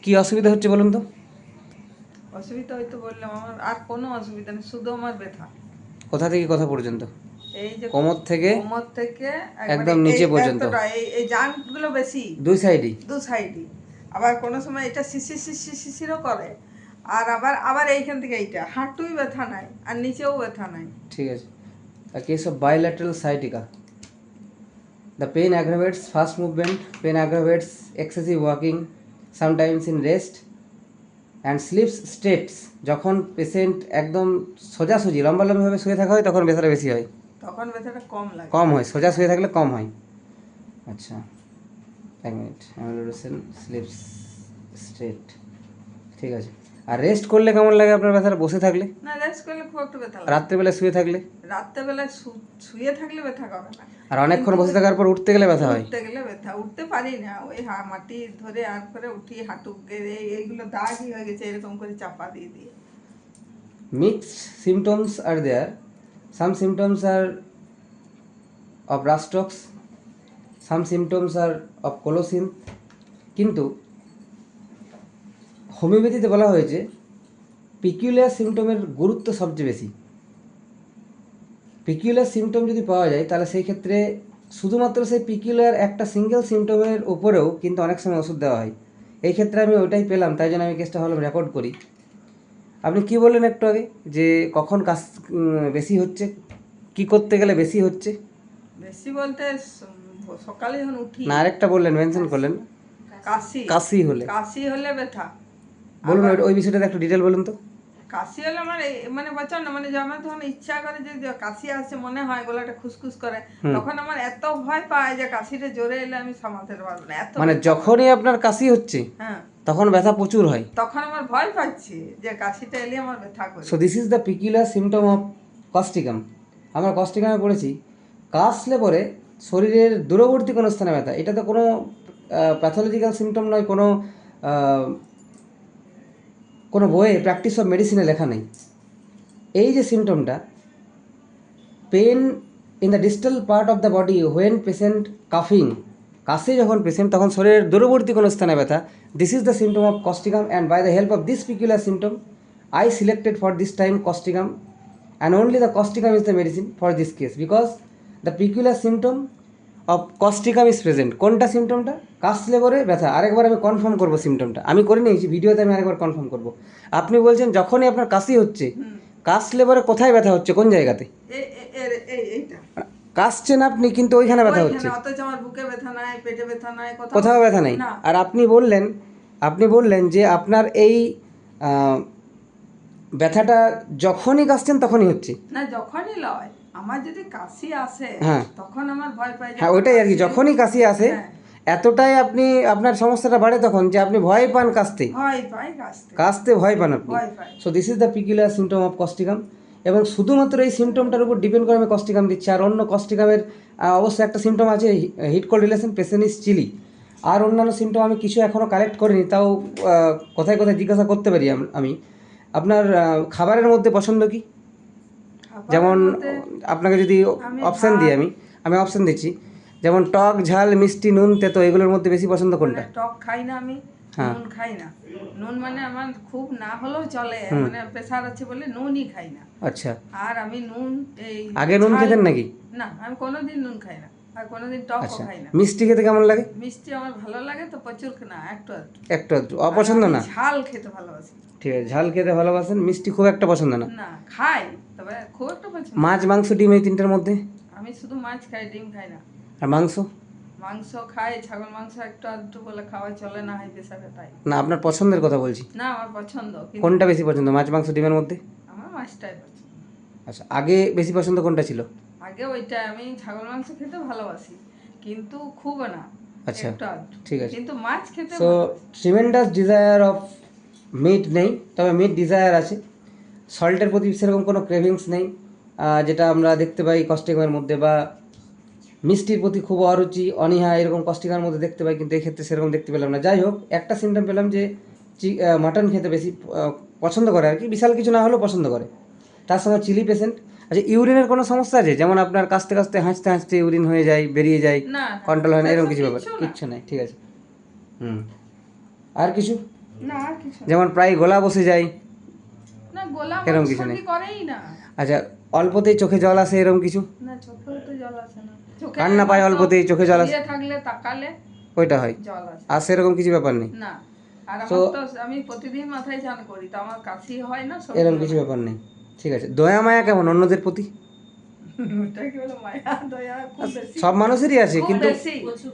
কি অসুবিধা হচ্ছে বলুন তো? অসুবিধা হয়তো বললাম, আমার আর কোনো অসুবিধা নেই, শুধু আমার ব্যথা। কোথা থেকে কোথা পর্যন্ত? এই যে কোমর থেকে কোমর থেকে একবারে একদম এই নিচে পর্যন্ত, এতটা, এই জাঙ্কগুলো বেশি, দুই সাইডই। দু সাইডই। আবার কোনো সময় এটা শিশিরও করে। আর আবার আবার এইখান থেকে এইটা হাঁটুই ব্যথা নাই, আর নিচেও ব্যথা নাই। ঠিক আছে। A case of bilateral sciatica. The pain aggravates fast movement, pain aggravates excessive walking, sometimes in rest and sleep states. যখন পেশেন্ট একদম সোজাসুজি লম্বালম্বিভাবে শুয়ে থাকা হয় তখন ব্যথাটা বেশি হয়, তখন ব্যথাটা কম লাগে। কম হয় সোজা শুয়ে থাকলে কম হয়। আচ্ছা, এক মিনিট। অ্যামোলোরেশন স্লিপ স্টেট, ঠিক আছে। আর রেস্ট করলে কেমন লাগে আপনার ব্যথাটা? বসে থাকলে? না, রেস্ট করলে খুব একটু ব্যথা লাগে। রাত্রেবেলা শুয়ে থাকলে? রাত্রেবেলা শুয়ে থাকলে ব্যথা করে না। আর অনেকক্ষণ বসে থাকার পর উঠতে গেলে ব্যথা হয়? উঠতে গেলে ব্যথা, উঠতে পারি না, ওই মাটি ধরে আর করে উঠি, হাঁটু গেড়ে এইগুলো দাগই হয়ে গেছে এরকম করে চাপা দিয়ে দিয়ে। Mixed symptoms are there. Some symptoms are of Rastox, some symptoms are of Colocin. কিন্তু হোমিওপ্যাথিতে বলা হয়েছে পিকিউলার সিমটমের গুরুত্ব সবচেয়ে বেশি। পিকিউলার সিমটম যদি পাওয়া যায় তাহলে সেই ক্ষেত্রে শুধুমাত্র সেই পিকিউলার একটা সিঙ্গেল সিমটমের উপরেও কিন্তু অনেক সময় ওষুধ দেওয়া হয়। এই ক্ষেত্রে আমি ওইটাই পেলাম, তাই জন্য আমি কেসটা ভালো রেকর্ড করি। আপনি কি বললেন একটু আগে যে কখন কাজ বেশি হচ্ছে, কি করতে গেলে বেশি হচ্ছে? বেশি বলতে সকালে যখন উঠি। না, আরেকটা বললেন, মেনশন করলেন, কাশি। কাশি হলে। কাশি হলে ব্যথা। বলুন ওই বিষয়টাতে একটু ডিটেল বলুন তো। কাশি হলে আমার মানে প্রচন্ড, মানে যে আমার তখন ইচ্ছা করে যে কাশি আসছে, মনে হয় গলাটা খুসখুস করে, তখন আমার এত ভয় পায় যে কাশিটা জোরে এলে আমি সামাতে পারবো না, এত মানে যখনই আপনার কাশি হচ্ছে হ্যাঁ তখন ব্যথা প্রচুর হয়, তখন আমার ভয় পাচ্ছি যে কাশিটা এলে আমার ব্যথা করে। So this is the peculiar symptom of Causticum. আমরা কস্টিকামে পড়েছি কাশলে পরে শরীরের দূরবর্তী কোনো স্থানে ব্যথা। এটা তো কোনো প্যাথোলজিক্যাল সিমটম নয়, কোনো বইয়ে প্র্যাকটিস অফ মেডিসিনে লেখা নেই। এই যে সিমটমটা, pain in the distal part of the body when patient কাফিং, কাশে যখন পেশেন্ট তখন শরীরের দূরবর্তী কোনো স্থানে ব্যথা, this is the symptom of causticum. And by the help of this peculiar symptom I selected for this time costicum, and only the costicum is the medicine for this case because the peculiar symptom of costicum is present. কোনটা সিমটমটা? কাশলে পরে ব্যথা। আরেকবার আমি confirm করবো সিমটমটা, আমি করে নিয়েছি ভিডিওতে, আমি আরেকবার কনফার্ম করবো। আপনি বলছেন যখনই আপনার কাশি হচ্ছে, কাশলে পরে কোথায় ব্যথা হচ্ছে, কোন জায়গাতে? এইটা কাশছেন আপনি কিন্তু ওইখানে ব্যথা হচ্ছে, অথচ আমার বুকে ব্যথা নাই, পেটে ব্যথা নাই, কোথাও ব্যথা নেই। আর আপনি বললেন যে আপনার এই ব্যথাটা যখনই কাশছেন তখনই হচ্ছে। না, যখনই লয়, আমার যদি কাশি আসে তখন আমার ভয় পাই। হ্যাঁ, ওইটাই আর কি, যখনই কাশি আসে এতটাই আপনার সমস্যাটা বাড়ে তখন যে আপনি ভয় পান কাশতে, কাশতে ভয় পান আপনি। So this is the peculiar symptom of Causticum. এবং শুধুমাত্র এই সিমটমটার উপর ডিপেন্ড করে আমি কস্টিকাম দিচ্ছি। আর অন্য কস্টিকামের অবশ্যই একটা সিমটম আছে, heat cold relation, patient is chilly. আর অন্যান্য সিমটম আমি কিছু এখনও কালেক্ট করিনি, তাও কোথায় কোথায় জিজ্ঞাসা করতে পারি আমি। আপনার খাবারের মধ্যে পছন্দ কি? যেমন আপনাকে যদি অপশান দিই, আমি অপশান দিচ্ছি, যেমন টক, ঝাল, মিষ্টি, নুন, তেতো, এগুলোর মধ্যে বেশি পছন্দ কোনটা? টক খাই না আমি, নুন খাই না। নুন মানে আমার খুব না হলেও চলে, মানে প্রেসার আছে বলে নুনই খাই না। আচ্ছা। আর আমি নুন আগে নুন খেতেন নাকি? না, আমি কোনোদিন নুন খাই না, আর কোনোদিন টকও খাই না। মিষ্টি খেতে কেমন লাগে? মিষ্টি আমার ভালো লাগে তো, প্রচুর না, একটু একটু, অপছন্দ না? ঝাল খেতে ভালোবাসি। ঠিক আছে, ঝাল খেতে ভালোবাসেন, মিষ্টি খুব একটা পছন্দ না? না, খাই তবে খুব একটা পছন্দ। মাছ, মাংস, ডিম, এই তিনটার মধ্যে? আমি শুধু মাছ খাই, ডিম খাই না। আর মাংস? মাংস খাই, ছাগল মাংস একটু আধটু বলে খাওয়া চলে না, হাই প্রেসারে তাই। না, আপনার পছন্দের কথা বলছি। না, আমার পছন্দ। কোনটা বেশি পছন্দ, মাছ, মাংস, ডিমের মধ্যে? আমার মাছটাই পছন্দ। আচ্ছা, আগে বেশি পছন্দ কোনটা ছিল? আগে ওইটা, আমি ছাগল মাংস খেতে ভালোবাসি কিন্তু খুব না। আচ্ছা, ঠিক আছে। কিন্তু মাছ খেতে so tremendous desire of meat নেই, তবে মিট ডিজায়ার আছে। সল্টের প্রতি সেরকম কোনো ক্রেভিংস নেই, যেটা আমরা দেখতে পাই কস্টিকামের মধ্যে, বা মিষ্টির প্রতি খুব অরুচি, অনীহা, এরকম কস্টিকামের মধ্যে দেখতে পাই, কিন্তু এক্ষেত্রে সেরকম দেখতে পেলাম না। যাই হোক, একটা সিমটম পেলাম যে মাটন খেতে বেশি পছন্দ করে আর কি, বিশাল কিছু না হলেও পছন্দ করে। তার সঙ্গে চিলি পেশেন্ট। আচ্ছা, ইউরিনের কোনো সমস্যা আছে? যেমন আপনার কাশতে কাশতে হাঁচতে হাঁচতে ইউরিন হয়ে যায়, বেরিয়ে যায়, কন্ট্রোল হয় না, এরকম কিছু ব্যাপার? কিচ্ছু নাই, ঠিক আছে। আর কিছু? না আর কিছু না। যেমন প্রায় গলা বসে যায়, না গোলা এরকম কিছু সর্দি নেই। করেই না। আচ্ছা, অল্পতেই চোখে জল আসে এরকম কিছু? না চোখেও তো জল আসে না। চোখে কান্না পায় মাত্র অল্পতেই, চোখে জল আসে, শুয়ে থাকলে তাকালে ওইটা হয়। জল আসে। আর সেরকম কিছু ব্যাপার নেই? না। আর তো আমার তো আমি প্রতিদিন মাথায় স্নান করি, তো আমার কাশি হয় না, সর্দি এরকম হয় কিছু না। ব্যাপার নেই। ঠিক আছে, দয়া মায়া কেমন অন্যদের প্রতি? ওটা কি বলে মায়া দয়া খুব বেশি। সব মানুষেরই আছে, খুব কিন্তু বেশি। প্রচুর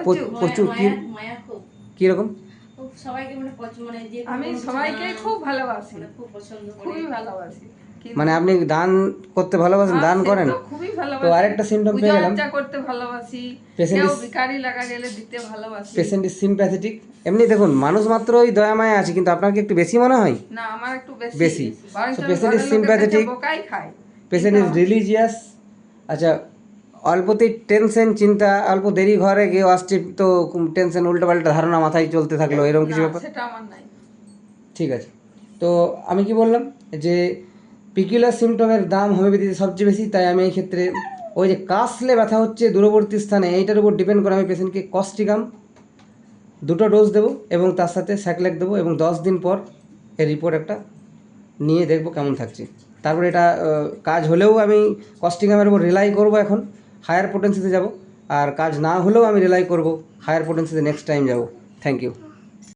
প্রচুর প্রচুর কি মায়া মায়া খুব কিরকম? খুব সবাইকে মানে মানে যে কোনো আমি কোনো সবাইকে কিছু খুব ভালোবাসি, মানে খুব পছন্দ করে। খুবই ভালোবাসি। কিন্তু মানে আপনি দান করতে ভালোবাসেন, হ্যাঁ, দান সে করেন? তো খুবই তো ভালোবাসি। আরেকটা symptom পেয়ে পূজা গেলাম। আর্চা করতে ভালোবাসি। Patient কেউ is- ভিখারি লাগা গেলে দিতে ভালোবাসি। Patient is sympathetic. এমনি দেখুন, মানুষ মাত্র ওই দয়া মায়া আছে, কিন্তু আপনার কি একটু বেশি মনে হয়? না আমার একটু বেশি। বেশি। বরঞ্চ So আমি patient ঘরের is লোকের কাছে sympathetic. বোকাই খাই। Patient is religious. আচ্ছা, অল্পতেই টেনশন, চিন্তা, অল্প দেরি ঘরে কেউ আসছে তো টেনশন, উল্টোপাল্টা ধারণা মাথায় চলতে থাকলো, এরকম কিছু না ব্যাপার? সেটা আমার নাই। ঠিক আছে। তো আমি কি বললাম যে পিকুলার সিমটমের দাম হোমিওপ্যাথিতে সবচেয়ে বেশি, তাই আমি এই ক্ষেত্রে ওই যে কাশলে ব্যথা হচ্ছে দূরবর্তী স্থানে, এইটার উপর ডিপেন্ড করে আমি পেশেন্টকে কস্টিকাম 2টো ডোজ দেবো এবং তার সাথে স্যাকলেক দেবো, এবং 10 দিন পর এর রিপোর্ট একটা নিয়ে দেখবো কেমন থাকছে। তারপরে এটা কাজ হলেও আমি কস্টিকামের উপর রিলাই করবো, এখন হায়ার পোটেন্সিতে যাব। আর কাজ না হলেও আমি রিলাই করবো হায়ার পোটেন্সিতে, নেক্সট টাইম যাব। Thank you.